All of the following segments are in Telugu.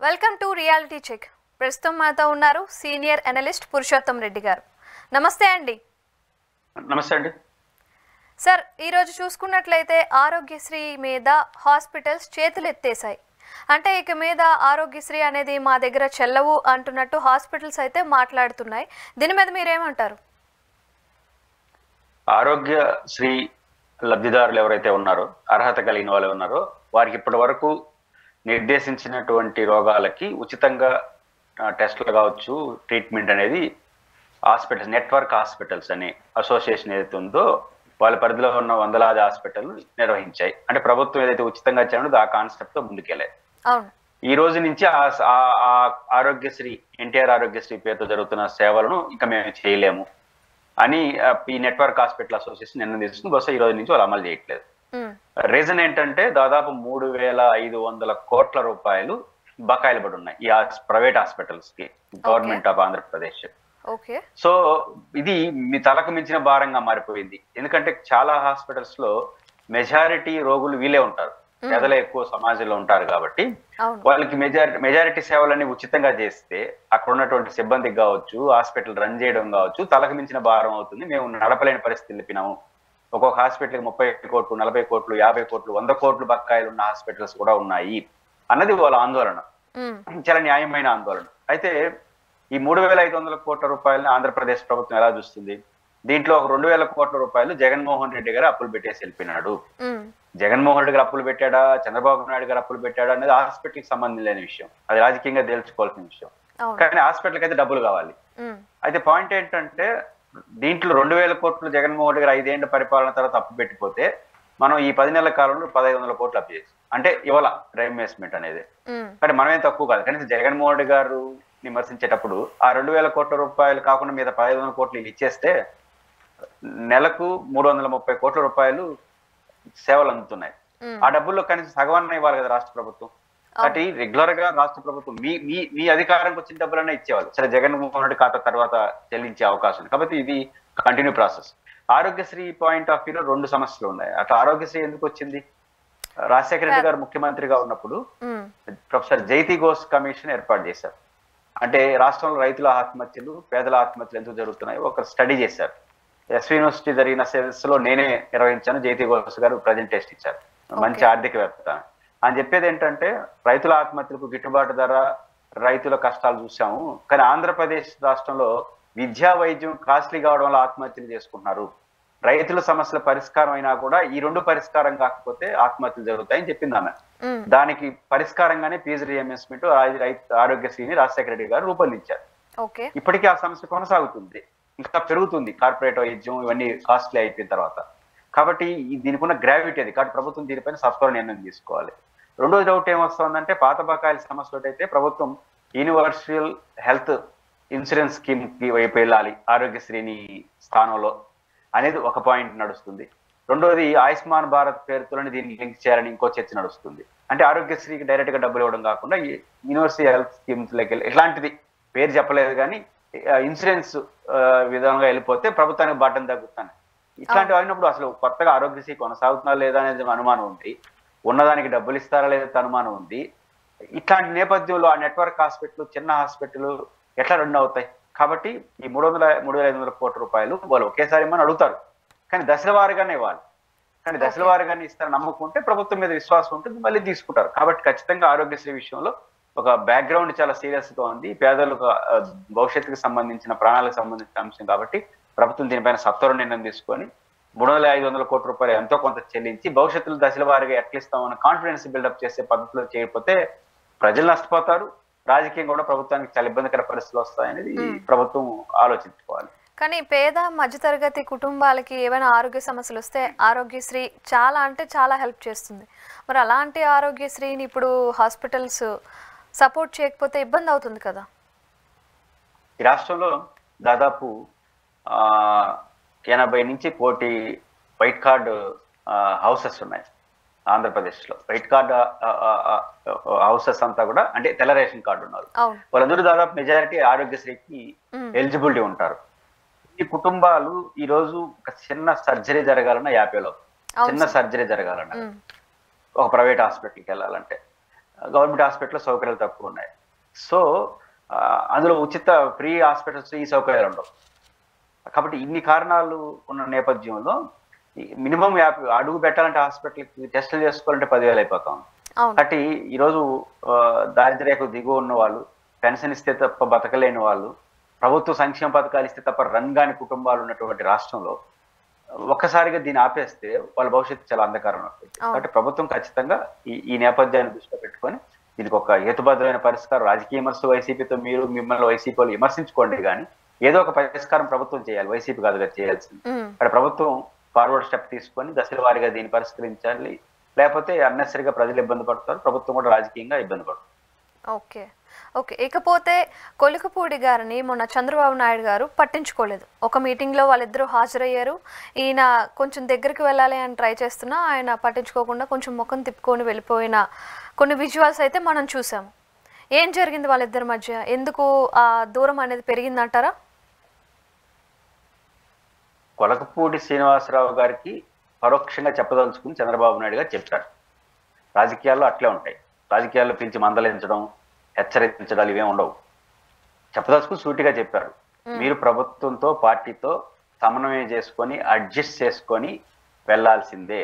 Welcome to reality check. ప్రస్తుతం మాతో ఉన్నారు సీనియర్ అనలిస్ట్ పురుషోత్తం రెడ్డి గారు. నమస్తే అండి. నమస్తే అండి. సార్, ఈరోజు చూసుకున్నట్లయితే ఆరోగ్యశ్రీ మీద హాస్పిటల్స్ చేతులు ఎత్తేసాయి. అంటే ఇక మీద ఆరోగ్యశ్రీ అనేది మా దగ్గర చెల్లవు అంటున్నట్టు హాస్పిటల్స్ అయితే మాట్లాడుతున్నాయి. దీని మీద మీరేమంటారు? ఆరోగ్యశ్రీ లబ్ధిదారులు ఎవరైతే ఉన్నారో, అర్హత కలిగిన వాళ్ళు ఉన్నారో, వారికి ఇప్పటి వరకు నిర్దేశించినటువంటి రోగాలకి ఉచితంగా టెస్టులు కావచ్చు, ట్రీట్మెంట్ అనేది హాస్పిటల్స్, నెట్వర్క్ హాస్పిటల్స్ అనే అసోసియేషన్ ఏదైతే ఉందో వాళ్ళ పరిధిలో ఉన్న వందలాది హాస్పిటల్ నిర్వహించాయి. అంటే ప్రభుత్వం ఏదైతే ఉచితంగా ఇచ్చాడో ఆ కాన్సెప్ట్ తో ముందుకెళ్ళాయి. ఈ రోజు నుంచి ఆరోగ్యశ్రీ, ఎన్టీఆర్ ఆరోగ్యశ్రీ పేరుతో జరుగుతున్న సేవలను ఇక మేము చేయలేము అని ఈ నెట్వర్క్ హాస్పిటల్ అసోసియేషన్ నిర్ణయం తీసుకుని బహుశా ఈ రోజు నుంచి వాళ్ళు అమలు చేయట్లేదు. రీజన్ ఏంటంటే దాదాపు 3,500 కోట్ల రూపాయలు బకాయిలు పడి ఉన్నాయి ఈ ప్రైవేట్ హాస్పిటల్స్ కి, గవర్నమెంట్ ఆఫ్ ఆంధ్రప్రదేశ్. సో ఇది మీ తలకు మించిన భారంగా మారిపోయింది. ఎందుకంటే చాలా హాస్పిటల్స్ లో మెజారిటీ రోగులు వీలే ఉంటారు, పేదలే ఎక్కువ సమాజంలో ఉంటారు కాబట్టి వాళ్ళకి మెజారిటీ సేవలన్నీ ఉచితంగా చేస్తే అక్కడ ఉన్నటువంటి సిబ్బందికి కావచ్చు, హాస్పిటల్ రన్ చేయడం కావచ్చు, తలకు మించిన భారం అవుతుంది. మేము నడపలేని పరిస్థితి తెలిపినాము. ఒక్కొక్క హాస్పిటల్కి 30 కోట్లు, 40 కోట్లు, 50 కోట్లు, 100 కోట్లు బకాయిలు ఉన్న హాస్పిటల్స్ కూడా ఉన్నాయి అన్నది వాళ్ళ ఆందోళన, చాలా న్యాయమైన ఆందోళన. అయితే ఈ 3,500 కోట్ల రూపాయలని ఆంధ్రప్రదేశ్ ప్రభుత్వం ఎలా చూస్తుంది? దీంట్లో ఒక 2,000 కోట్ల రూపాయలు జగన్మోహన్ రెడ్డి గారు అప్పులు పెట్టేసి వెళ్ళిపోయినాడు. జగన్మోహన్ రెడ్డి గారు అప్పులు పెట్టాడా, చంద్రబాబు నాయుడు గారు అప్పులు పెట్టాడా అనేది హాస్పిటల్కి సంబంధం లేని విషయం, అది రాజకీయంగా తేల్చుకోవాల్సిన విషయం. కానీ హాస్పిటల్కి అయితే డబ్బులు కావాలి. అయితే పాయింట్ ఏంటంటే దీంట్లో 2,000 కోట్లు జగన్మోహన్ రెడ్డి గారు 5 ఏళ్ల పరిపాలన తర్వాత అప్పు పెట్టిపోతే మనం ఈ 10 నెలల కాలంలో 1,500 కోట్లు అప్పు చేసి, అంటే ఇవాళ రీఇన్వెస్ట్మెంట్ అనేది. కానీ మనమేం తక్కువ కాదు. కనీసం జగన్మోహన్ రెడ్డి గారు విమర్శించేటప్పుడు ఆ 2,000 కోట్ల రూపాయలు కాకుండా మీద 1,500 కోట్లు ఇచ్చేస్తే నెలకు 330 కోట్ల రూపాయలు సేవలు అందుతున్నాయి. ఆ డబ్బుల్లో కనీసం సగవన్న ఇవ్వాలి కదా రాష్ట్ర ప్రభుత్వం. కాబట్టి రెగ్యులర్ గా రాష్ట్ర ప్రభుత్వం మీ అధికారంకి వచ్చిన డబ్బులన్నా ఇచ్చేవాళ్ళు. సరే, జగన్మోహన్ రెడ్డి ఖాతా తర్వాత చెల్లించే అవకాశం ఉంది. కాబట్టి ఇది continue process. Aarogyasri point of వ్యూలో 2 సమస్యలు ఉన్నాయి. అట్లా ఆరోగ్యశ్రీ ఎందుకు వచ్చింది? రాజశేఖర రెడ్డి గారు ముఖ్యమంత్రిగా ఉన్నప్పుడు ప్రొఫెసర్ జైతి ఘోష్ కమిషన్ ఏర్పాటు చేశారు. అంటే రాష్ట్రంలో రైతుల ఆత్మహత్యలు, పేదల ఆత్మహత్యలు ఎందుకు జరుగుతున్నాయో ఒక స్టడీ చేశారు. ఎస్వి యూనివర్సిటీ జరిగిన సదస్సులో నేనే నిర్వహించాను. జైతి ఘోష్ గారు ప్రజెంటేషన్ ఇచ్చారు. మంచి ఆర్థికవేత్త అని చెప్పేది ఏంటంటే రైతుల ఆత్మహత్యలకు గిట్టుబాటు ధర, రైతుల కష్టాలు చూసాము. కానీ ఆంధ్రప్రదేశ్ రాష్ట్రంలో విద్యా, వైద్యం కాస్ట్లీ కావడం వల్ల ఆత్మహత్యలు చేసుకుంటున్నారు. రైతుల సమస్యల పరిష్కారం అయినా కూడా ఈ 2 పరిష్కారం కాకపోతే ఆత్మహత్యలు జరుగుతాయని చెప్పింది ఆమె. దానికి పరిష్కారంగానే ఫీజు రీఇంబర్స్మెంట్ ఆరోగ్యశ్రీని రాజశేఖర రెడ్డి గారు రూపొందించారు. ఇప్పటికీ ఆ సమస్య కొనసాగుతుంది, ఇంకా పెరుగుతుంది. కార్పొరేట్ వైద్యం ఇవన్నీ కాస్ట్లీ అయిపోయిన తర్వాత. కాబట్టి దీనికి ఉన్న గ్రావిటీ అది. కాబట్టి ప్రభుత్వం దీనిపైన సత్వర నిర్ణయం తీసుకోవాలి. రెండో డౌట్ ఏమొస్తుందంటే పాత బకాయిల సమస్య అయితే ప్రభుత్వం యూనివర్సల్ హెల్త్ ఇన్సూరెన్స్ స్కీమ్ కి వైపు వెళ్ళాలి ఆరోగ్యశ్రీని స్థానంలో అనేది ఒక పాయింట్ నడుస్తుంది. రెండోది ఆయుష్మాన్ భారత్ పేరుతోనే దీన్ని లింక్ చేయాలని ఇంకో చర్చ నడుస్తుంది. అంటే ఆరోగ్యశ్రీకి డైరెక్ట్ గా డబ్బులు ఇవ్వడం కాకుండా యూనివర్సల్ హెల్త్ స్కీమ్స్ లెక్క ఇట్లాంటిది పేరు చెప్పలేదు కానీ ఇన్సూరెన్స్ విధానంగా వెళ్ళిపోతే ప్రభుత్వానికి బాటం తగ్గుతాను. ఇట్లాంటివి అయినప్పుడు అసలు కొత్తగా ఆరోగ్యశ్రీ కొనసాగుతున్నా లేదా అనేది అనుమానం ఉంది, ఉన్నదానికి డబ్బులు ఇస్తారా లేదా అనుమానం ఉంది. ఇట్లాంటి నేపథ్యంలో ఆ నెట్వర్క్ హాస్పిటల్, చిన్న హాస్పిటల్ ఎట్లా రన్ అవుతాయి? కాబట్టి ఈ 3,500 కోట్ల రూపాయలు వాళ్ళు ఒకేసారి మనం అడుగుతారు, కానీ దశల వారీగానే ఇవ్వాలి. కానీ దశల వారీగానే ఇస్తారని నమ్ముకుంటే ప్రభుత్వం మీద విశ్వాసం ఉంటుంది, మళ్ళీ తీసుకుంటారు. కాబట్టి ఖచ్చితంగా ఆరోగ్యశ్రీ విషయంలో ఒక బ్యాక్గ్రౌండ్ చాలా సీరియస్ గా ఉంది. పేదలకు భవిష్యత్తుకు సంబంధించిన, ప్రాణాలకు సంబంధించిన అంశం కాబట్టి ప్రభుత్వం దీనిపైన సత్వర నిర్ణయం తీసుకొని 3,500 కోట్ల రూపాయలు ఎంతో కొంత చెల్లించి భవిష్యత్తులో దశల వారీగా ఎట్లా ఇస్తామన్న కాన్ఫిడెన్స్ బిల్డప్ చేసే పద్ధతిలో చేయకపోతే ప్రజలు నష్టపోతారు, రాజకీయం కూడా ప్రభుత్వానికి చాలా ఇబ్బందికర పరిస్థితులు వస్తాయనేది ప్రభుత్వం ఆలోచించుకోవాలి. కానీ పేద మధ్యతరగతి కుటుంబాలకి ఏమైనా ఆరోగ్య సమస్యలు వస్తే ఆరోగ్యశ్రీ చాలా అంటే చాలా హెల్ప్ చేస్తుంది. మరి అలాంటి ఆరోగ్యశ్రీని ఇప్పుడు హాస్పిటల్స్ సపోర్ట్ చేయకపోతే ఇబ్బంది అవుతుంది కదా. ఈ రాష్ట్రంలో దాదాపు 80 నుంచి 1 కోటి వైట్ కార్డు హౌసెస్ ఉన్నాయి ఆంధ్రప్రదేశ్ లో. వైట్ కార్డ్ హౌసెస్ అంతా కూడా అంటే తెల్ల రేషన్ కార్డు ఉన్నారు. వాళ్ళందరూ దాదాపు మెజారిటీ ఆరోగ్యశ్రీకి ఎలిజిబిలిటీ ఉంటారు. ఈ కుటుంబాలు ఈ రోజు ఒక చిన్న సర్జరీ జరగాలన్నా 50,000, చిన్న సర్జరీ జరగాలన్నా ఒక ప్రైవేట్ హాస్పిటల్కి వెళ్ళాలంటే. గవర్నమెంట్ హాస్పిటల్ సౌకర్యాలు తక్కువ ఉన్నాయి. సో అందులో ఉచిత ఫ్రీ హాస్పిటల్స్ ఈ సౌకర్యాలు ఉండవు. కాబట్టి ఇన్ని కారణాలు ఉన్న నేపథ్యంలో మినిమం అడుగు పెట్టాలంటే హాస్పిటల్కి టెస్టులు చేసుకోవాలంటే 10,000 అయిపోతాం. కాబట్టి ఈరోజు దారిద్ర్యకు దిగువ ఉన్న వాళ్ళు, పెన్షన్ ఇస్తే తప్ప బతకలేని వాళ్ళు, ప్రభుత్వ సంక్షేమ పథకాలు ఇస్తే తప్ప రన్ కాని కుటుంబాలు ఉన్నటువంటి రాష్ట్రంలో ఒక్కసారిగా దీన్ని ఆపేస్తే వాళ్ళ భవిష్యత్తు చాలా అంధకారం అవుతుంది. కాబట్టి ప్రభుత్వం ఖచ్చితంగా ఈ నేపథ్యాన్ని దృష్టిలో పెట్టుకొని దీనికి ఒక హేతుబద్ధమైన పరిష్కారం, రాజకీయ విమర్శ వైసీపీతో మీరు మిమ్మల్ని వైసీపీ వాళ్ళు విమర్శించుకోండి, కానీ ఏదో ఒక పరిష్కారం ప్రభుత్వం చేయాలి, వైసీపీ కాదుగా చేయాల్సింది. అక్కడ ప్రభుత్వం ఫార్వర్డ్ స్టెప్ తీసుకొని దశల వారీగా దీన్ని పరిష్కరించాలి. లేకపోతే అన్నెసరిగా ప్రజలు ఇబ్బంది పడతారు, ప్రభుత్వం కూడా రాజకీయంగా ఇబ్బంది పడుతుంది. ఓకే ఓకే ఇకపోతే కొలికపూడి గారిని మొన్న చంద్రబాబు నాయుడు గారు పట్టించుకోలేదు. ఒక మీటింగ్లో వాళ్ళిద్దరూ హాజరయ్యారు. ఈయన కొంచెం దగ్గరికి వెళ్ళాలి అని ట్రై చేస్తున్నా ఆయన పట్టించుకోకుండా కొంచెం ముఖం తిప్పుకొని వెళ్ళిపోయిన కొన్ని విజువల్స్ అయితే మనం చూసాము. ఏం జరిగింది వాళ్ళిద్దరి మధ్య? ఎందుకు ఆ దూరం అనేది పెరిగిందంటారా? కొలకపూడి శ్రీనివాసరావు గారికి పరోక్షంగా చెప్పదలుచుకుని చంద్రబాబు నాయుడు గారు చెప్పారు. రాజకీయాల్లో అట్లే ఉంటాయి. రాజకీయాల్లో పిలిచి మందలించడం, హెచ్చరించడాలు ఇవేం ఉండవు. చెప్పదలుచుకుని సూటిగా చెప్పారు, మీరు ప్రభుత్వంతో పార్టీతో సమన్వయం చేసుకొని అడ్జస్ట్ చేసుకొని వెళ్లాల్సిందే.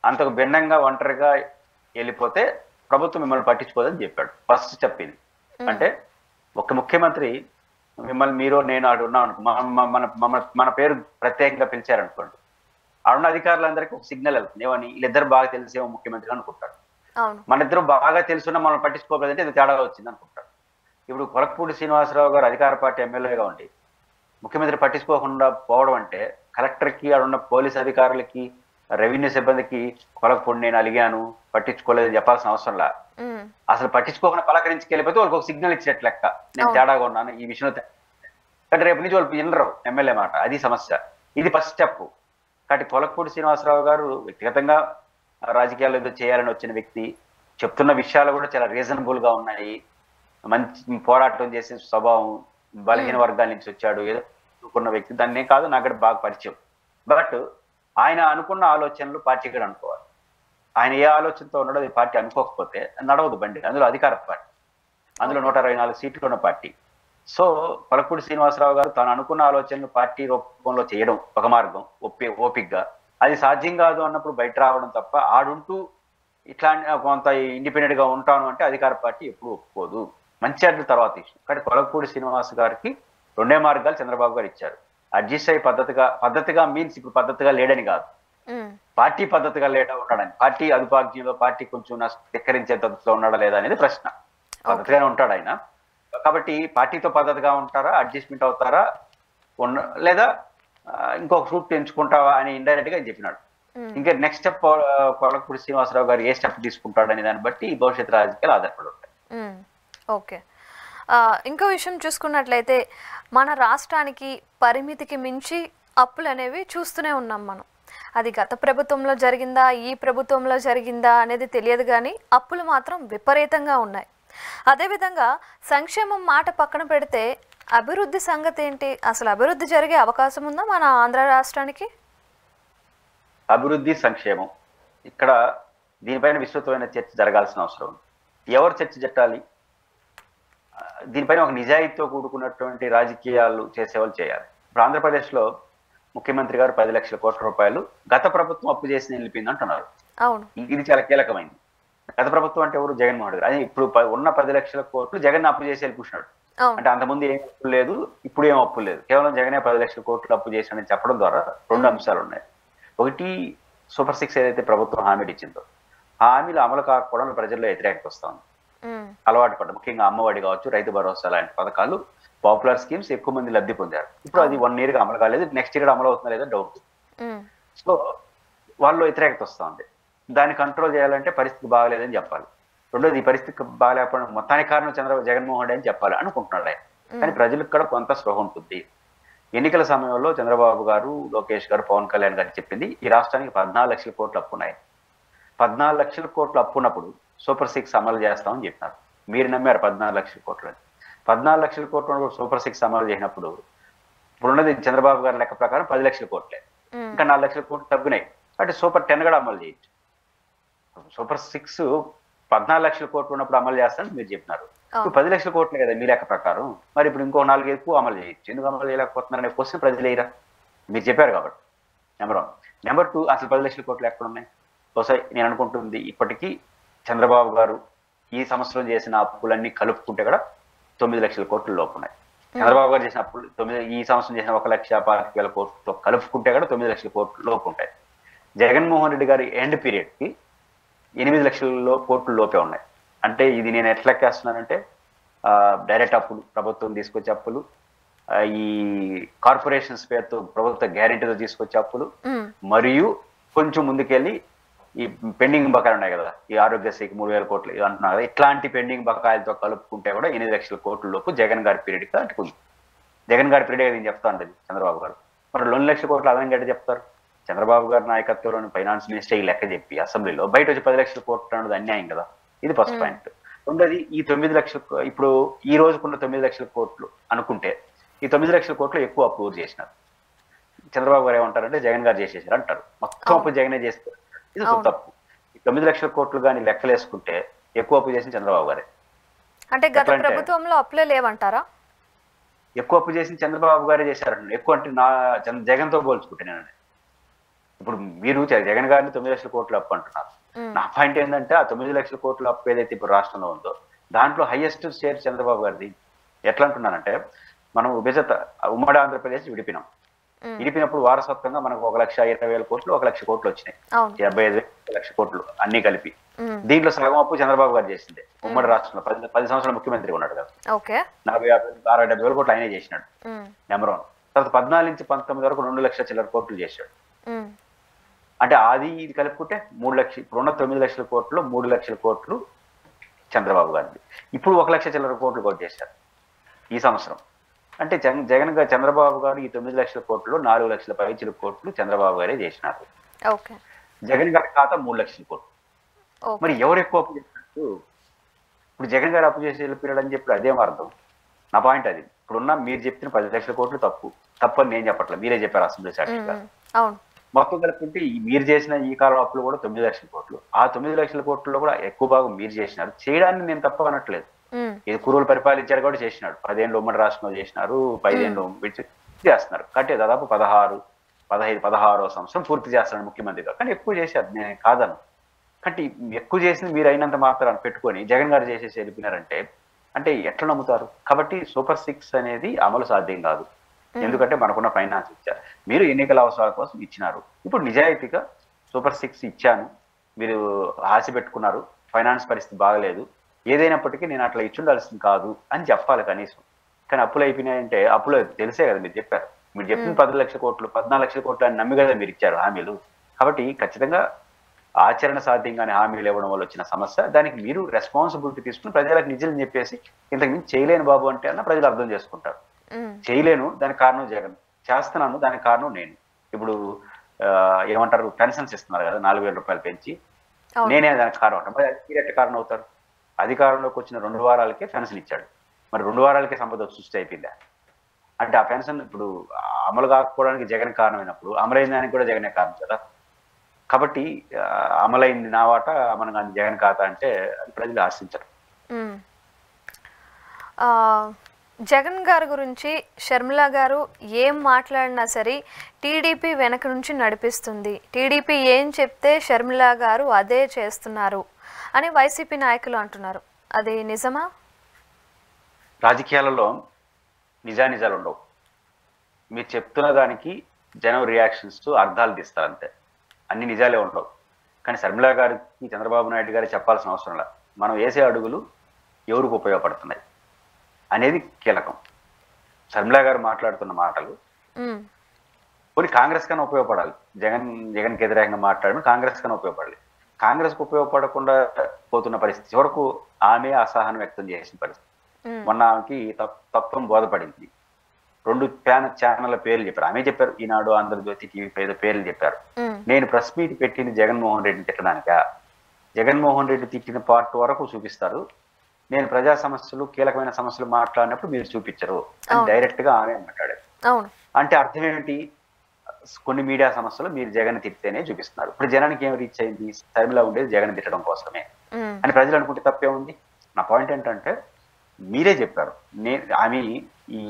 అంతకు భిన్నంగా ఒంటరిగా వెళ్ళిపోతే ప్రభుత్వం మిమ్మల్ని పట్టించుకోదని చెప్పాడు. ఫస్ట్ చెప్పింది అంటే ఒక ముఖ్యమంత్రి మిమ్మల్ని మీరు నేను ఆడు ఉన్నాం అనుకో, మన పేరు ప్రత్యేకంగా పిలిచారనుకోండి, ఆడున్న అధికారులందరికీ ఒక సిగ్నల్ వెళ్తుంది. ఏమని వీళ్ళిద్దరు బాగా తెలిసేమో ముఖ్యమంత్రి అనుకుంటాడు. మన ఇద్దరు బాగా తెలుసున్నా మనం పట్టించుకోలేదంటే ఇది తేడా వచ్చింది అనుకుంటాడు. ఇప్పుడు కొలకపూడి శ్రీనివాసరావు గారు అధికార పార్టీ ఎమ్మెల్యేగా ఉండి ముఖ్యమంత్రి పట్టించుకోకుండా పోవడం అంటే కలెక్టర్కి ఆడున్న పోలీస్ అధికారులకి రెవెన్యూ సిబ్బందికి కొలకపూడి నేను అలిగాను పట్టించుకోలేదని చెప్పాల్సిన అవసరంలా, అసలు పట్టించుకోకుండా పలకరించి వెళ్ళిపోతే వాళ్ళకి ఒక సిగ్నల్ ఇచ్చినట్లు లెక్క, నేను తేడాగా ఉన్నాను ఈ విషయంలో. కానీ రేపు నుంచి వాళ్ళు వినరు ఎమ్మెల్యే మాట, అది సమస్య. ఇది ఫస్ట్ స్టెప్. కాబట్టి కొలకపూడి శ్రీనివాసరావు గారు వ్యక్తిగతంగా రాజకీయాల్లో ఏదో చేయాలని వచ్చిన వ్యక్తి, చెప్తున్న విషయాలు కూడా చాలా రీజనబుల్ గా ఉన్నాయి. మంచి పోరాటం చేసే స్వభావం, బలహీన వర్గాల నుంచి వచ్చాడు, ఏదో అనుకున్న వ్యక్తి. దాన్ని కాదు, నాకు బాగా పరిచయం. బట్ ఆయన అనుకున్న ఆలోచనలు పార్టీ కూడా అనుకోవాలి. ఆయన ఏ ఆలోచనతో ఉన్నాడో అది పార్టీ అనుకోకపోతే నడవదు బండి. అందులో అధికార పార్టీ, అందులో 124 సీట్లు ఉన్న పార్టీ. సో కొలకపూడి శ్రీనివాసరావు గారు తాను అనుకున్న ఆలోచనలు పార్టీ రూపంలో చేయడం ఒక మార్గం, ఓపిక్గా. అది సాధ్యం కాదు అన్నప్పుడు బయట రావడం తప్ప ఆడుంటూ ఇట్లా కొంత ఇండిపెండెంట్ గా ఉంటాను అంటే అధికార పార్టీ ఎప్పుడు ఒప్పుకోదు. మంచి అడ్డు తర్వాత ఇష్టం. కానీ కొలకపూడి శ్రీనివాస్ గారికి 2 మార్గాలు చంద్రబాబు గారు ఇచ్చారు. అడ్జస్ట్ అయ్యి పద్ధతిగా మీన్స్ ఇప్పుడు పద్ధతిగా లేడని కాదు, పార్టీ పద్ధతిగా లేడా ఉన్నాడని. పార్టీ అదుపాజ్ఞంలో పార్టీ కొంచెం ధిక్కరించే పద్ధతిలో ఉన్నాడా లేదా అనేది ప్రశ్న. పద్ధతిగానే ఉంటాడు ఆయన. కాబట్టి పార్టీతో పద్ధతిగా ఉంటారా, అడ్జస్ట్మెంట్ అవుతారా, లేదా ఇంకొక రూట్ ఎంచుకుంటావా అని ఇండైరెక్ట్ గా చెప్పినాడు. ఇంకా నెక్స్ట్ స్టెప్ కొలకపూడి శ్రీనివాసరావు గారు ఏ స్టెప్ తీసుకుంటాడని దాన్ని బట్టి భవిష్యత్ రాజకీయాలు ఆధారపడి ఉంటాయి. ఓకే, ఇంకో విషయం చూసుకున్నట్లయితే మన రాష్ట్రానికి పరిమితికి మించి అప్పులు అనేవి చూస్తూనే ఉన్నాం మనం. అది గత ప్రభుత్వంలో జరిగిందా, ఈ ప్రభుత్వంలో జరిగిందా అనేది తెలియదు, కానీ అప్పులు మాత్రం విపరీతంగా ఉన్నాయి. అదేవిధంగా సంక్షేమం మాట పక్కన పెడితే అభివృద్ధి సంగతి ఏంటి? అసలు అభివృద్ధి జరిగే అవకాశం ఉందా మన ఆంధ్ర రాష్ట్రానికి? అభివృద్ధి సంక్షేమం ఇక్కడ దీనిపైన విస్తృతమైన చర్చ జరగాల్సిన అవసరం ఉంది. ఎవరు చర్చ జట్టాలి? దీనిపైన ఒక నిజాయితీతో కూడుకున్నటువంటి రాజకీయాలు చేసేవాళ్ళు చేయాలి. ఇప్పుడు ఆంధ్రప్రదేశ్లో ముఖ్యమంత్రి గారు 10 లక్షల కోట్ల రూపాయలు గత ప్రభుత్వం అప్పు చేసి నిలిపింది అంటున్నారు. ఇది చాలా కీలకమైంది. గత ప్రభుత్వం అంటే ఎవరు? జగన్మోహన్ రెడ్డి. అది ఇప్పుడు ఉన్న 10 లక్షల కోట్లు జగన్ అప్పు చేసి వెళ్ళిపోతున్నాడు. అంటే అంతకుముందు ఏం అప్పు లేదు, ఇప్పుడు ఏం అప్పు లేదు, కేవలం జగనే 10 లక్షల కోట్లు అప్పు చేశాడని చెప్పడం ద్వారా 2 అంశాలు ఉన్నాయి. ఒకటి, సూపర్ 6 ఏదైతే ప్రభుత్వం హామీలు ఇచ్చిందో హామీలు అమలు కాకపోవడం ప్రజల్లో వ్యతిరేకత వస్తుంది. అలవాటు పడ్డ ముఖ్యంగా అమ్మఒడి కావచ్చు, రైతు భరోసా లాంటి పథకాలు, పాపులర్ స్కీమ్స్ ఎక్కువ మంది లబ్ధి పొందారు. ఇప్పుడు అది 1 year అమలు కాలేదు, నెక్స్ట్ ఇయర్ అమలు అవుతుందా లేదా డౌట్. సో వాళ్ళు వ్యతిరేకత వస్తుంది. దాన్ని కంట్రోల్ చేయాలంటే పరిస్థితి బాగలేదని చెప్పాలి. రెండోది, ఈ పరిస్థితి బాగాలేకపోవడం మొత్తానికి కారణం జగన్మోహన్ రెడ్డి అని చెప్పాలి అనుకుంటున్నాడు ఆయన. కానీ ప్రజలకు కూడా కొంత స్పృహ ఉంటుంది. ఎన్నికల సమయంలో చంద్రబాబు గారు, లోకేష్ గారు, పవన్ కళ్యాణ్ గారు చెప్పింది ఈ రాష్ట్రానికి 14 లక్షల కోట్లు అప్పు ఉన్నాయి. 14 లక్షల కోట్లు అప్పు ఉన్నప్పుడు సూపర్ 6 అమలు చేస్తామని చెప్పినారు. మీరు నమ్మారు 14 లక్షల కోట్లు. 14 లక్షల కోట్లు సూపర్ 6 అమలు చేసినప్పుడు ఇప్పుడున్నది చంద్రబాబు గారి లెక్క ప్రకారం 10 లక్షల కోట్లే. ఇంకా 4 లక్షల కోట్లు తగ్గునాయి. అంటే సూపర్ 10 కూడా అమలు చేయొచ్చు. సూపర్ 6 14 లక్షల కోట్లు ఉన్నప్పుడు అమలు చేస్తానని మీరు చెప్పినారు. ఇప్పుడు 10 లక్షల కోట్లే కదా మీ లెక్క ప్రకారం. మరి ఇప్పుడు ఇంకో 4 ఎక్కువ అమలు చేయొచ్చు. ఎందుకు అమలు చేయలేకపోతున్నారనే క్వశ్చన్ ప్రజలు వేయరా? మీరు చెప్పారు కాబట్టి. నెంబర్ 1. నెంబర్ 2, అసలు 10 లక్షల కోట్లు ఎక్కడున్నాయి? బహుశా నేను అనుకుంటుంది ఇప్పటికీ చంద్రబాబు గారు ఈ సంవత్సరం చేసిన అప్పులన్నీ కలుపుకుంటే కూడా 9 లక్షల కోట్ల లోపు ఉన్నాయి. చంద్రబాబు గారు చేసిన అప్పులు ఈ సంవత్సరం చేసిన 1,25,000 కోట్లతో కలుపుకుంటే కూడా 9 లక్షల కోట్ల లోపు ఉంటాయి. జగన్మోహన్ రెడ్డి గారి ఎండ్ పీరియడ్ కి 8 లక్షల కోట్ల లోపే ఉన్నాయి. అంటే ఇది నేను ఎట్లా లెక్కేస్తున్నానంటే డైరెక్ట్ అప్పులు, ప్రభుత్వం తీసుకొచ్చే అప్పులు, ఈ కార్పొరేషన్స్ పేరుతో ప్రభుత్వ గ్యారెంటీతో తీసుకొచ్చే అప్పులు, మరియు కొంచెం ముందుకెళ్ళి ఈ పెండింగ్ బకాయిలు ఉన్నాయి కదా, ఈ ఆరోగ్యశ్రీకి 3,000 కోట్లు అంటున్నారు కదా, ఇట్లాంటి పెండింగ్ బకాయిలతో కలుపుకుంటే కూడా 8 లక్షల కోట్ల లోపు జగన్ గారి పీరియడ్కి అంటుకుంది. జగన్ గారి పీరియడ్ నేను చెప్తా ఉండేది చంద్రబాబు గారు. మరి 2 లక్షల కోట్లు అదనం గడ్డ చెప్తారు. చంద్రబాబు గారి నాయకత్వంలోని ఫైనాన్స్ మినిస్టర్ ఈ లెక్క చెప్పి అసెంబ్లీలో బయట వచ్చి 10 లక్షల కోట్లు అన్నది అన్యాయం కదా. ఇది ఫస్ట్ పాయింట్. రెండోది, ఈ 9 లక్షల, ఇప్పుడు ఈ రోజుకున్న 9 లక్షల కోట్లు అనుకుంటే ఈ 9 లక్షల కోట్లు ఎక్కువ అప్రూవ్ చేసినారు. చంద్రబాబు గారు ఏమంటారంటే జగన్ గారు చేసేసారు అంటారు. మొత్తం అప్పు జగనే చేస్తారు. ఇది తప్పు. ఈ 9 లక్షల కోట్లు కానీ లెక్కలేసుకుంటే ఎక్కువ అప్పు చేసిన చంద్రబాబు గారే. అంటే గత ప్రభుత్వంలో అప్పులే లేవంటారా? ఎక్కువ అప్పు చేసిన చంద్రబాబు గారే చేశారంట. ఎక్కువ అంటే జగన్ తో పోల్చుకుంటే నేను, ఇప్పుడు మీరు జగన్ గారిని 9 లక్షల కోట్ల అప్పు అంటున్నారు. నా పాయింట్ ఏంటంటే ఆ 9 లక్షల కోట్ల అప్పు ఏదైతే ఇప్పుడు రాష్ట్రంలో ఉందో దాంట్లో హైయెస్ట్ షేర్ చంద్రబాబు గారిది. ఎట్లా అంటున్నానంటే, మనం ఉమ్మడి ఆంధ్రప్రదేశ్ విడిపినప్పుడు వారసత్వంగా మనకు 1,20,000 కోట్లు, 1 లక్ష కోట్లు వచ్చినాయి. 75,000 లక్ష కోట్లు అన్ని కలిపి. దీంట్లో సగం అప్పు చంద్రబాబు గారు చేసిందే. ఉమ్మడి రాష్ట్రంలో 10 సంవత్సరాలు ముఖ్యమంత్రి ఉన్నాడు కదా, 40,000-60,000 కోట్లు ఆయనే చేసినాడు. నెంబర్ 1. తర్వాత 14 నుంచి 19 వరకు 2 లక్షల చిల్లర కోట్లు చేశాడు. అంటే అది ఇది కలుపుకుంటే 3 లక్షలు. ఇప్పుడున్న 9 లక్షల కోట్లు 3 లక్షల కోట్లు చంద్రబాబు గారిది. ఇప్పుడు 1 లక్ష చిల్లర కోట్లు కూడా చేశారు ఈ సంవత్సరం. అంటే చంద్రబాబు గారు ఈ 9 లక్షల కోట్లు 4 లక్షల పైచిల కోట్లు చంద్రబాబు గారే చేసినారు. జగన్ గారి ఖాతా 3 లక్షల కోట్లు. మరి ఎవరు ఎక్కువ అప్పు చేసినట్టు? ఇప్పుడు జగన్ గారు అప్పు చేసి వెళ్ళిపోయాడు అని చెప్పి అదేం అర్థం? నా పాయింట్ అది. ఇప్పుడున్న మీరు చెప్పిన 10 లక్షల కోట్లు తప్పు అని నేను చెప్పట్లేదు, మీరే చెప్పారు అసెంబ్లీ సాక్షిగా. మొత్తం కలుపుకుంటే మీరు చేసిన ఈ కాలం అప్పులు కూడా 9 లక్షల కోట్లు. ఆ 9 లక్షల కోట్లలో కూడా ఎక్కువ భాగం మీరు చేసినారు. చేయడాన్ని నేను తప్ప అనట్లేదు. ఇది కురువులు పరిపాలించారు కూడా చేసినాడు. 10 ఏళ్ళు ఉమ్మడి రాష్ట్రంలో చేసినారు, 5 ఏళ్ళు చేస్తున్నారు. అంటే దాదాపు 16వ సంవత్సరం పూర్తి చేస్తున్నాడు ముఖ్యమంత్రిగా. కానీ ఎక్కువ చేశారు, నేను కాదను. అంటే ఎక్కువ చేసింది మీరు అయినంత మాత్రాన్ని పెట్టుకొని జగన్ గారు చేసేసి వెళ్ళిపోయినారంటే అంటే ఎట్లా నమ్ముతారు? కాబట్టి సూపర్ 6 అనేది అమలు సాధ్యం కాదు. ఎందుకంటే మనకున్న ఫైనాన్స్ ఇచ్చారు, మీరు ఎన్నికల అవసరాల కోసం ఇచ్చినారు. ఇప్పుడు నిజాయితీగా సూపర్ 6 ఇచ్చాను, మీరు ఆశ పెట్టుకున్నారు, ఫైనాన్స్ పరిస్థితి బాగలేదు, ఏదైనప్పటికీ నేను అట్లా ఇచ్చుండాల్సింది కాదు అని చెప్పాలి కనీసం. కానీ అప్పులు అయిపోయినాయంటే అప్పులు తెలిసే కదా మీరు చెప్పారు. మీరు చెప్పిన 10 లక్షల కోట్లు 14 లక్షల కోట్లు అని నమ్మి కదా మీరు ఇచ్చారు హామీలు. కాబట్టి ఖచ్చితంగా ఆచరణ సాధ్యంగానే హామీలు ఇవ్వడం వల్ల వచ్చిన సమస్య. దానికి మీరు రెస్పాన్సిబిలిటీ తీసుకుని ప్రజలకు నిజం చెప్పేసి ఇంతకు మించి చేయలేను బాబు అంటే అన్న ప్రజలు అర్థం చేసుకుంటారు. చేయలేను దానికి కారణం జగన్, చేస్తున్నాను దానికి కారణం నేను. ఇప్పుడు ఏమంటారు, పెన్షన్స్ ఇస్తున్నారు కదా 4,000 రూపాయలు పెంచి, నేనే దానికి కారణం అంటాను. మరి అది ఎట్ట కారణం అవుతారు? అధికారంలోకి వచ్చిన 2 వారాలకే పెన్షన్ ఇచ్చాడు. మరి 2 వారాలకే సంపద సృష్టి అయిపోయిందా? అంటే ఆ పెన్షన్ ఇప్పుడు అమలు కాకపోవడానికి జగన్ కారణమైనప్పుడు అమలైన దానికి కూడా జగనే కారణం కదా. కాబట్టి అమలైంది నా వాట, అమలు కానీ జగన్ ఖాతా అంటే అది ప్రజలు ఆశించరు. జగన్ గారి గురించి షర్మిల గారు ఏం మాట్లాడినా సరే టీడీపీ వెనక నుంచి నడిపిస్తుంది, టీడీపీ ఏం చెప్తే షర్మిల గారు అదే చేస్తున్నారు అని వైసీపీ నాయకులు అంటున్నారు. అది నిజమా? రాజకీయాలలో నిజానిజాలు ఉండవు. మీరు చెప్తున్న దానికి జనం రియాక్షన్స్ అర్థాలు తీస్తారు అంతే, అన్ని నిజాలే ఉండవు. కానీ షర్మిల గారికి చంద్రబాబు నాయుడు గారు చెప్పాల్సిన అవసరం లేదు. మనం వేసే అడుగులు ఎవరికి ఉపయోగపడుతున్నాయి అనేది కీలకం. షర్మిల గారు మాట్లాడుతున్న మాటలు కొన్ని కాంగ్రెస్ కన్నా ఉపయోగపడాలి. జగన్కి వ్యతిరేకంగా మాట్లాడడం కాంగ్రెస్ కన్నా ఉపయోగపడాలి. కాంగ్రెస్కు ఉపయోగపడకుండా పోతున్న పరిస్థితి వరకు ఆమె అసహనం వ్యక్తం చేసిన పరిస్థితి. మొన్న ఆమెకి తత్వం బోధపడింది. 2 ఛానళ్ళ పేర్లు చెప్పారు, ఆమె చెప్పారు, ఈనాడు, ఆంధ్రజ్యోతి, టీవీ పేర్లు చెప్పారు. నేను ప్రెస్ మీట్ పెట్టింది జగన్మోహన్ రెడ్డిని తిట్టడానిక? జగన్మోహన్ రెడ్డి తిట్టిన పార్ట్ వరకు చూపిస్తారు, నేను ప్రజా సమస్యలు, కీలకమైన సమస్యలు మాట్లాడినప్పుడు మీరు చూపించరు అని డైరెక్ట్ గా ఆమె మాట్లాడారు. అంటే అర్థం ఏమిటి? కొన్ని మీడియా సమస్యలు మీరు జగన్ తిట్టితేనే చూపిస్తున్నారు. ఇప్పుడు జనానికి ఏం రీచ్ అయింది? షర్మిల ఉండేది జగన్ తిట్టడం కోసమే అని ప్రజలు అనుకుంటే తప్పే ఉంది. నా పాయింట్ ఏంటంటే మీరే చెప్పారు. ఆమె ఈ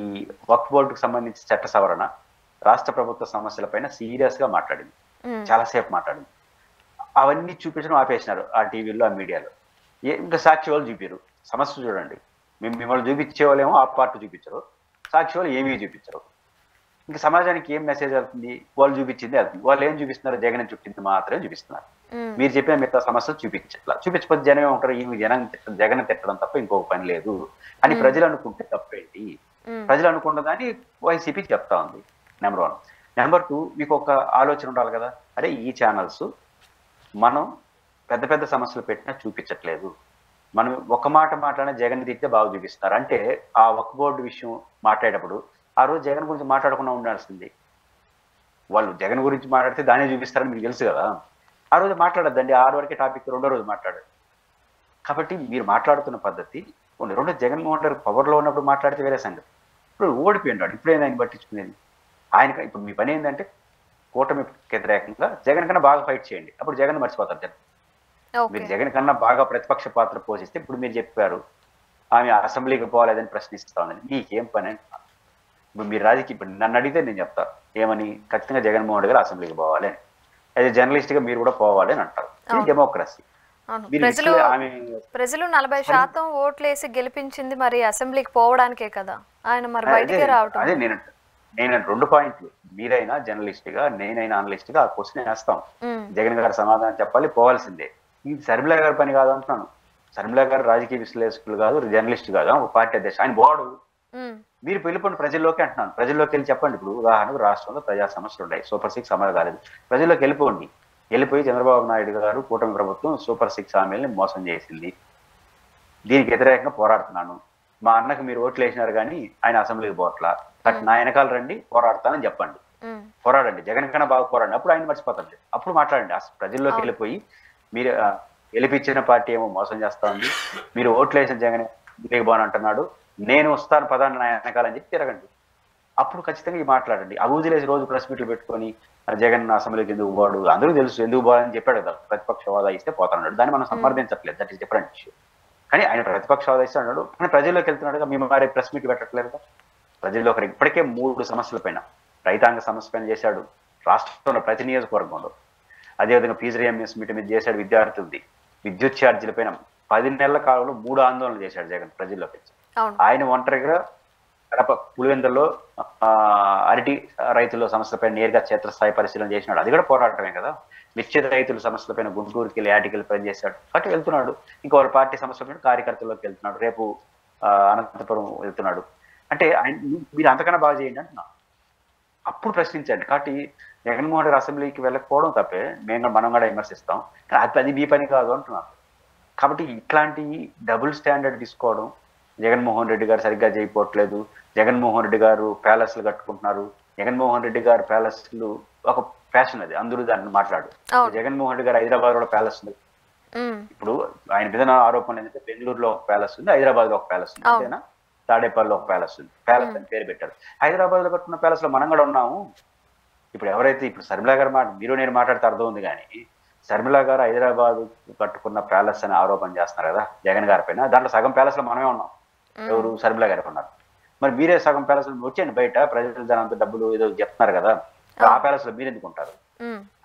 వక్ఫ్ బోర్డుకు సంబంధించి చట్ట సవరణ, రాష్ట్ర ప్రభుత్వ సమస్యలపైన సీరియస్ గా మాట్లాడింది, చాలాసేపు మాట్లాడింది. అవన్నీ చూపించడం ఆపేసినారు ఆ టీవీలో, ఆ మీడియాలో. ఇంకా సాక్షి వాళ్ళు చూపారు. సమస్య చూడండి, మిమ్మల్ని చూపించే వాళ్ళేమో ఆ పార్ట్ చూపించరు, సాక్షి వాళ్ళు ఏమీ చూపించరు. ఇంకా సమాజానికి ఏం మెసేజ్ వెళ్తుంది? వాళ్ళు చూపించింది వెళ్తుంది. వాళ్ళు ఏం చూపిస్తున్నారు? జగన్ చుట్టింది మాత్రమే చూపిస్తున్నారు. మీరు చెప్పిన మిగతా సమస్యలు చూపించట్లా. చూపించకపోతే జనం ఏమంటారు? ఈ జగన్ తిట్టడం తప్ప ఇంకొక పని లేదు అని ప్రజలు అనుకుంటే తప్పేంటి? ప్రజలు అనుకున్న దాన్ని వైసీపీ చెప్తా ఉంది. నెంబర్ 1. నెంబర్ 2, మీకు ఒక ఆలోచన ఉండాలి కదా, అరే ఈ ఛానల్స్ మనం పెద్ద పెద్ద సమస్యలు పెట్టినా చూపించట్లేదు, మనం ఒక మాట మాట్లాడినా జగన్ తిట్టే బాగా చూపిస్తున్నారు అంటే ఆ వక్ఫ్ బోర్డు విషయం మాట్లాడేటప్పుడు ఆ రోజు జగన్ గురించి మాట్లాడకుండా ఉండాల్సింది. వాళ్ళు జగన్ గురించి మాట్లాడితే దాన్ని చూపిస్తారని మీకు తెలుసు కదా. ఆ రోజు మాట్లాడద్దండి, 6 వరకే టాపిక్, 2వ రోజు మాట్లాడారు. కాబట్టి మీరు మాట్లాడుతున్న పద్ధతి రెండు, జగన్మోహన్ గారు పవర్లో ఉన్నప్పుడు మాట్లాడితే వేరే సంగతి. ఇప్పుడు ఓడిపోయినాడు, ఇప్పుడేంది ఆయన పట్టించుకునేది? ఆయన ఇప్పుడు మీ పని ఏంటంటే కూటమికి వ్యతిరేకంగా జగన్ కన్నా బాగా ఫైట్ చేయండి, అప్పుడు జగన్ మర్చిపోతారు జనం. మీరు జగన్ కన్నా బాగా ప్రతిపక్ష పాత్ర పోషిస్తే, ఇప్పుడు మీరు చెప్పారు ఆమె అసెంబ్లీకి పోలేదని ప్రశ్నిస్తా ఉందని, మీకేం పని అంటే? ఇప్పుడు మీరు రాజకీయ, ఇప్పుడు నన్ను అడిగితే నేను చెప్తాను ఏమని, ఖచ్చితంగా జగన్మోహన్ రెడ్డి గారు అసెంబ్లీకి పోవాలి అని, యాజ్ జర్నలిస్ట్ గా మీరు కూడా పోవాలి అని అంటారు. ఇది డెమోక్రసీ. ప్రజలు 40% ఓట్లేసి గెలిపించింది మరి అసెంబ్లీకి పోవడానికే కదా, ఆయన మరి బయటికి రావటం. అదే నేను 2 పాయింట్లు, మీరైనా జర్నలిస్ట్ గా, నేనైనా అనలిస్ట్ గా ఆ క్వశ్చన్ వేస్తాం. జగన్ గారు సమాధానం చెప్పాలి, పోవాల్సిందే. ఇది శర్మిల గారి పని కాదు అంటున్నాను. శర్మిల గారు రాజకీయ విశ్లేషకులు కాదు, జర్నలిస్ట్ కాదు, ఒక పార్టీ అధ్యక్షుడు, ఆయన బోర్డు. మీరు వెళ్ళిపోండి ప్రజల్లోకి అంటున్నాను. ప్రజల్లోకి వెళ్ళి చెప్పండి. ఇప్పుడు ఉదాహరణకు రాష్ట్రంలో ప్రజా సమస్యలు ఉన్నాయి, సూపర్ 6 అమలు కాలేదు, ప్రజల్లోకి వెళ్ళిపోండి. వెళ్ళిపోయి చంద్రబాబు నాయుడు గారు కూటమి ప్రభుత్వం సూపర్ 6 హామీలని మోసం చేసింది, దీనికి వ్యతిరేకంగా పోరాడుతున్నాను, మా అన్నకు మీరు ఓట్లు వేసినారు కానీ ఆయన అసెంబ్లీకి పోవట్లా, నా వెనకాల రండి పోరాడతానని చెప్పండి. పోరాడండి, జగన్ కన్నా బాగా పోరాడండి, అప్పుడు ఆయన మర్చిపోతాడు. అప్పుడు మాట్లాడండి. ప్రజల్లోకి వెళ్ళిపోయి మీరు గెలిపించిన పార్టీ ఏమో మోసం చేస్తా ఉంది, మీరు ఓట్లు వేసిన జగన్ పోని అంటున్నాడు, నేను వస్తాను పదాన్ని నా వెనకాలని చెప్పి తిరగండి. అప్పుడు ఖచ్చితంగా మాట్లాడండి. అభివృద్ధిలేసి రోజు ప్రెస్ మీట్లు పెట్టుకొని జగన్ అసెంబ్లీకి ఎందుకు పోడు, అందరూ తెలుసు ఎందుకు పోవాలని చెప్పాడు కదా, ప్రతిపక్ష హోదా ఇస్తే పోతాడు. దాన్ని మనం సమర్థించట్లేదు, దట్ ఈస్ డిఫరెంట్ ఇష్యూ. కానీ ఆయన ప్రతిపక్ష హోదా ఇస్తే అన్నాడు, కానీ ప్రజల్లోకి వెళ్తున్నాడుగా, మేము మరి ప్రెస్ మీట్ పెట్టట్లేదు. ప్రజల్లో ఇప్పటికే 3 సమస్యల పైన, రైతాంగ సమస్య పైన చేశాడు రాష్ట్రంలో ప్రతి నియోజకవర్గంలో, అదేవిధంగా ఫీజు రియంబర్స్మెంట్ మీద చేశాడు, విద్యార్థులది, విద్యుత్ ఛార్జీల పైన 10 నెలల కాలంలో 3 ఆందోళనలు చేశాడు జగన్ ప్రజల్లోకి. ఆయన ఒంటరిగా కడప పులివెందుల్లో అరటి రైతుల సమస్యలపై నేరుగా క్షేత్రస్థాయి పరిశీలన చేసినాడు, అది కూడా పోరాటమే కదా. నిశ్చిత రైతుల సమస్యలపైన గుంటూరుకి వెళ్ళి యాటికల్ పని చేశాడు, అటు వెళ్తున్నాడు. ఇంకో వాళ్ళ పార్టీ సమస్యలపైన కార్యకర్తల్లోకి వెళ్తున్నాడు, రేపు అనంతపురం వెళ్తున్నాడు. అంటే ఆయన మీరు అంతకన్నా బాగా చేయండి అంటున్నా. అప్పుడు ప్రశ్నించండి. కాబట్టి జగన్మోహన్ రెడ్డి అసెంబ్లీకి వెళ్ళకపోవడం తప్పే, మనం కూడా విమర్శిస్తాం, కానీ అది మీ పని కాదు అంటున్నాను. కాబట్టి ఇట్లాంటి డబుల్ స్టాండర్డ్ తీసుకోవడం, జగన్మోహన్ రెడ్డి గారు సరిగ్గా చేయకపోవట్లేదు, జగన్మోహన్ రెడ్డి గారు ప్యాలెస్లు కట్టుకుంటున్నారు, జగన్మోహన్ రెడ్డి గారు ప్యాలెస్లు ఒక ఫ్యాషన్, అది అందరూ దాన్ని మాట్లాడు. జగన్మోహన్ రెడ్డి గారు హైదరాబాద్ లో ప్యాలెస్ ఉంది. ఇప్పుడు ఆయన మీద ఆరోపణలు ఏంటంటే బెంగళూరులో ఒక ప్యాలెస్ ఉంది, హైదరాబాద్ లో ఒక ప్యాలెస్ ఉంది, అంతేనా? తాడేపల్లిలో ఒక ప్యాలెస్ ఉంది, ప్యాలెస్ అని పేరు పెట్టారు. హైదరాబాద్ లో కట్టుకున్న ప్యాలెస్ లో మనం కూడా ఉన్నాము. ఇప్పుడు ఎవరైతే ఇప్పుడు శర్మిల గారు మీరు నేను మాట్లాడితే అర్థం ఉంది, కానీ శర్మిల గారు హైదరాబాద్ కట్టుకున్న ప్యాలెస్ అని ఆరోపణ చేస్తున్నారు కదా జగన్ గారి పైన, దాంట్లో సగం ప్యాలెస్ లో మనమే ఉన్నాం. ఎవరు? శర్మిల గారు ఉన్నారు. మరి మీరే సగం ప్యాలెస్ వచ్చేయండి బయట, ప్రజలు దానంతో డబ్బులు ఏదో చెప్తున్నారు కదా, ఆ ప్యాలెస్ లో మీరు ఎందుకు ఉంటారు?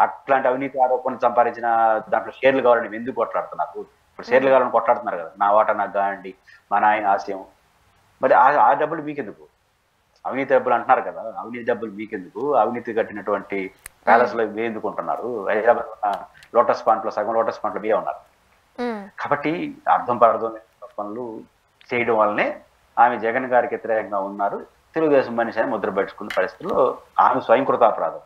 అట్లాంటి అవినీతి ఆరోపణలు సంపాదించిన దాంట్లో షేర్లు కావాలని ఎందుకు కొట్లాడుతున్నారు? ఇప్పుడు షేర్లు కావాలని కొట్లాడుతున్నారు కదా, నా వాటా నాకు కావండి, మా నాయన ఆశయం. మరి ఆ డబ్బులు మీకెందుకు? అవినీతి డబ్బులు అంటున్నారు కదా, అవినీతి డబ్బులు మీకెందుకు? అవినీతి కట్టినటువంటి ప్యాలెస్ లో మీరు ఎందుకు ఉంటున్నారు? హైదరాబాద్ లోటస్ పాయింట్ లో సగం లోటస్ పాయింట్ లో మీరే ఉన్నారు. కాబట్టి అర్థం పరదం పనులు చేయడం వల్లనే ఆమె జగన్ గారికి వ్యతిరేకంగా ఉన్నారు, తెలుగుదేశం మనిషి అని ముద్ర పెట్టుకున్న పరిస్థితుల్లో ఆమె స్వయంకృత అపరాధం.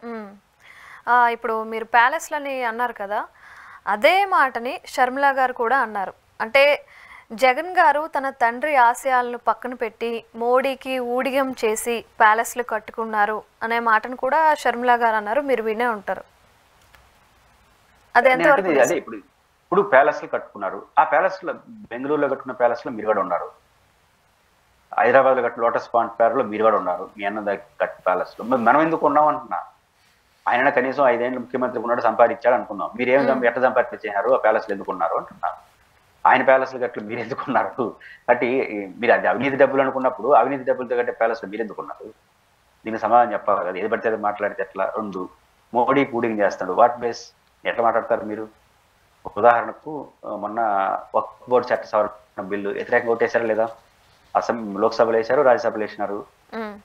ఇప్పుడు మీరు ప్యాలెస్లని అన్నారు కదా, అదే మాటని షర్మిల గారు కూడా అన్నారు. అంటే జగన్ గారు తన తండ్రి ఆశయాలను పక్కన పెట్టి మోడీకి ఊడిగం చేసి ప్యాలెస్లు కట్టుకున్నారు అనే మాటను కూడా షర్మిల గారు అన్నారు, మీరు వినే ఉంటారు. అదే ఇప్పుడు ప్యాలెస్లు కట్టుకున్నారు, ఆ ప్యాలెస్ లో బెంగళూరులో కట్టుకున్న ప్యాలెస్ లో మీరు కూడా ఉన్నారు, హైదరాబాద్ లో కట్టిన లోటస్ పాయింట్ ప్యాలెస్ లో మీరు కూడా ఉన్నారు, మీ అన్న కట్టిన ప్యాలెస్ లో. మనం ఎందుకు ఉన్నాం అంటున్నా. ఆయన కనీసం 5 ఏళ్ళు ముఖ్యమంత్రి ఉన్నాడు, సంపాదించాడు అనుకున్నాం, మీరేం ఎట్లా సంపాదించారు, ఆ ప్యాలెస్ లో ఎందుకు ఉన్నారు అంటున్నారు. ఆయన ప్యాలెస్లు గట్లు మీరు ఎందుకున్నారు? కాబట్టి మీరు అది అవినీతి డబ్బులు అనుకున్నప్పుడు అవినీతి డబ్బులతో కట్టే ప్యాలెస్లు మీరు ఎందుకున్నారు? దీనికి సమాధానం చెప్పాలి కదా. ఏది పడితే అది మాట్లాడితే ఎట్లా? రెండు, మోడీ కూడింగ్ చేస్తాడు. What base? ఎట్లా మాట్లాడతారు మీరు? ఉదాహరణకు మొన్న వక్ఫ్ బోర్డు చట్ట సవరణ బిల్లు వ్యతిరేకంగా ఓటేశారా లేదా? లోక్సభలో వేశారు, రాజ్యసభలో వేసినారు.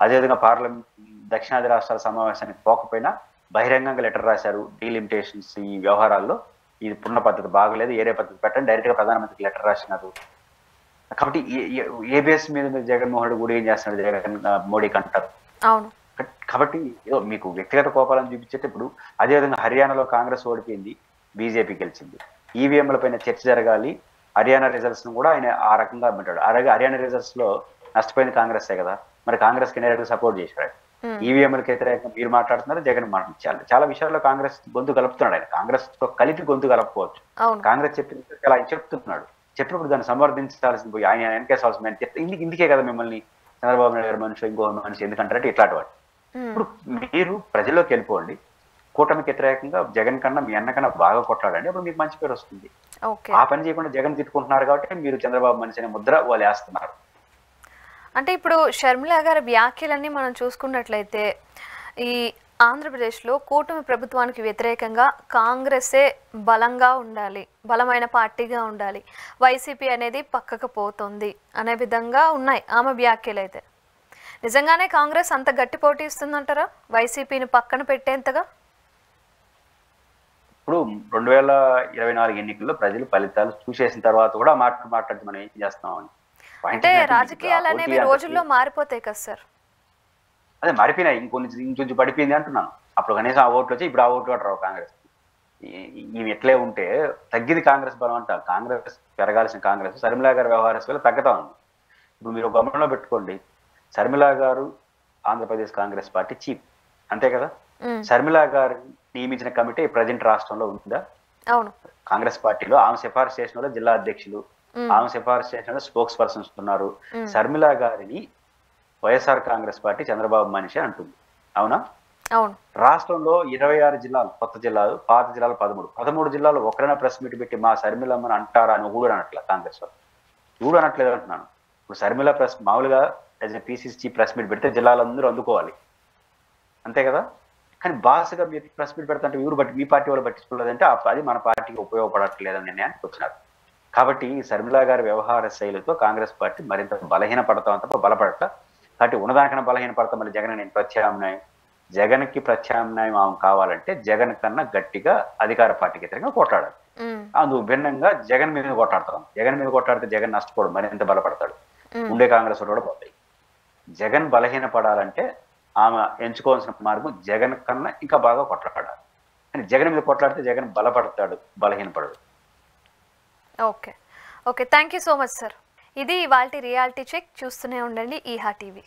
అదేవిధంగా పార్లమెంట్ దక్షిణాది రాష్ట్రాల సమావేశానికి పోకపోయినా బహిరంగంగా లెటర్ రాశారు. డీలిమిటేషన్స్ ఈ వ్యవహారాల్లో ఇది పున్న పద్ధతి బాగలేదు, ఏరే పద్ధతి పెట్టండి, డైరెక్ట్ గా ప్రధానమంత్రికి లెటర్ రాసినారు. కాబట్టి ఏ బేస్ మీద మీరు జగన్మోహన్ రెడ్డి కూడా ఏం చేస్తున్నాడు జగన్ మోడీకి అంటారు? అవును. కాబట్టి ఏదో మీకు వ్యక్తిగత కోపాలను చూపించేటప్పుడు అదేవిధంగా హర్యానాలో కాంగ్రెస్ ఓడిపోయింది, బీజేపీ గెలిచింది. ఈవీఎంల పైన చర్చ జరగాలి, హర్యానా రిజల్ట్స్ ను కూడా ఆయన ఆ రకంగా అంటాడు. అలాగే హర్యానా రిజల్ట్స్ లో నష్టపోయింది కాంగ్రెసే కదా, మరి కాంగ్రెస్ కి డైరెక్ట్ సపోర్ట్ చేశాడు. ఈవీఎంలకు వ్యతిరేకంగా మీరు మాట్లాడుతున్నారు, జగన్ మాట్లాడాలి. చాలా విషయాల్లో కాంగ్రెస్ గొంతు కలుపుతున్నాడు. ఆయన కాంగ్రెస్ తో కలిపి గొంతు కలపవచ్చు. కాంగ్రెస్ చెప్పిన ఆయన చెప్తున్నాడు. చెప్పినప్పుడు దాన్ని సమర్థించాల్సింది పోయి ఆయన వెనకేసాల్సింది చెప్తే ఇందుకే కదా మిమ్మల్ని చంద్రబాబు నాయుడు గారు మనిషి, ఇంకో మనిషి ఎందుకంటారంటే ఇట్లాంటి వాడు. ఇప్పుడు మీరు ప్రజల్లోకి వెళ్ళిపోండి, కూటమికి వ్యతిరేకంగా జగన్ కన్నా మీ అన్న కన్నా బాగా కొట్లాడండి, అప్పుడు మీకు మంచి పేరు వస్తుంది. ఆ పని చేయకుండా జగన్ తిట్టుకుంటున్నారు కాబట్టి మీరు చంద్రబాబు మనిషి అనే ముద్ర వాళ్ళు వేస్తున్నారు. అంటే ఇప్పుడు షర్మిల గారి వ్యాఖ్యలన్నీ మనం చూసుకున్నట్లయితే ఈ ఆంధ్రప్రదేశ్లో కూటమి ప్రభుత్వానికి వ్యతిరేకంగా కాంగ్రెసే బలంగా ఉండాలి, బలమైన పార్టీగా ఉండాలి, వైసీపీ అనేది పక్కకు పోతుంది అనే విధంగా ఉన్నాయి ఆమె వ్యాఖ్యలు. అయితే నిజంగానే కాంగ్రెస్ అంత గట్టి పోటీ ఇస్తుందంటారా వైసీపీని పక్కన పెట్టేంతగా? ఇప్పుడు 2024 ఎన్నికల్లో ప్రజలు ఫలితాలు చూసేసిన తర్వాత కూడా మాట్లాడితే మనం ఏం చేస్తామని అంటే రాజకీయాలు అనేవి రోజుల్లో మారిపోతాయి కదా సార్. అదే మారిపోయినాయి, ఇంకొంచెం పడిపోయింది అంటున్నాను. అప్పుడు కనీసం ఆ ఓట్లు వచ్చి ఇప్పుడు ఆ ఓట్లు కూడా రావు కాంగ్రెస్. ఇవి ఎట్లే ఉంటే తగ్గింది కాంగ్రెస్ బలం అంట. కాంగ్రెస్ పెరగాల్సిన కాంగ్రెస్ షర్మిల గారి వ్యవహారం వల్ల తగ్గుతా ఉంది. ఇప్పుడు మీరు గమనంలో పెట్టుకోండి, షర్మిల గారు ఆంధ్రప్రదేశ్ కాంగ్రెస్ పార్టీ చీఫ్, అంతే కదా. షర్మిల గారు నియమించిన కమిటీ ప్రజెంట్ రాష్ట్రంలో ఉందా? అవును. కాంగ్రెస్ పార్టీలో ఆమె సిఫార్సు చేసిన వాళ్ళు జిల్లా అధ్యక్షులు, ఆమె సిఫార్సు చేసిన స్పోక్స్ పర్సన్స్ ఉన్నారు. షర్మిల గారిని వైఎస్ఆర్ కాంగ్రెస్ పార్టీ చంద్రబాబు మనిషి అంటుంది, అవునా? అవును. రాష్ట్రంలో 26 జిల్లాలు, కొత్త జిల్లాలు, పాత జిల్లాలు 13 జిల్లాలు ఒకరైనా ప్రెస్ మీట్ పెట్టి మా షర్మిలమ్మని అంటారా అని కూడా అనట్లే కాంగ్రెస్ వాళ్ళు, కూడా అనట్లేదు అంటున్నాను. ఇప్పుడు షర్మిల ప్రెస్ మామూలుగా as a PCC press meet పెడితే జిల్లాలందరూ అందుకోవాలి, అంతే కదా. కానీ బాస్గా మీరు ప్రెస్ మీట్ పెడతా అంటే ఎవరు బట్టి మీ పార్టీ వాళ్ళు పట్టించుకోలేదంటే అది మన పార్టీకి ఉపయోగపడట్లేదని నిర్ణయానికి వచ్చినారు. కాబట్టి షర్మిల గారి వ్యవహార శైలితో కాంగ్రెస్ పార్టీ మరింత బలహీన పడతాం తప్ప బలపడట. కాబట్టి ఉన్నదానికన్నా బలహీన పడతాం. మళ్ళీ జగన్ నేను ప్రత్యామ్నాయం, జగన్కి ప్రత్యామ్నాయం ఆమె కావాలంటే జగన్ కన్నా గట్టిగా అధికార పార్టీకి వ్యతిరేకంగా కొట్లాడాలి. అందుకు భిన్నంగా జగన్ మీద కొట్లాడతాం. జగన్ మీద కొట్లాడితే జగన్ నష్టపోవడం మరింత బలపడతాడు, ఉండే కాంగ్రెస్ కూడా పోతాయి. జగన్ బలహీన పడాలంటే ఆమె ఎంచుకోవాల్సిన మార్గం జగన్ కన్నా ఇంకా బాగా కొట్లాడాలి. కానీ జగన్ మీద కొట్లాడితే జగన్ బలపడతాడు, బలహీనపడడు. Okay, thank you so much sir. ఇది ఇవాల్టి రియాలిటీ చెక్. చూస్తూనే ఉండండి ఈహా టీవీ.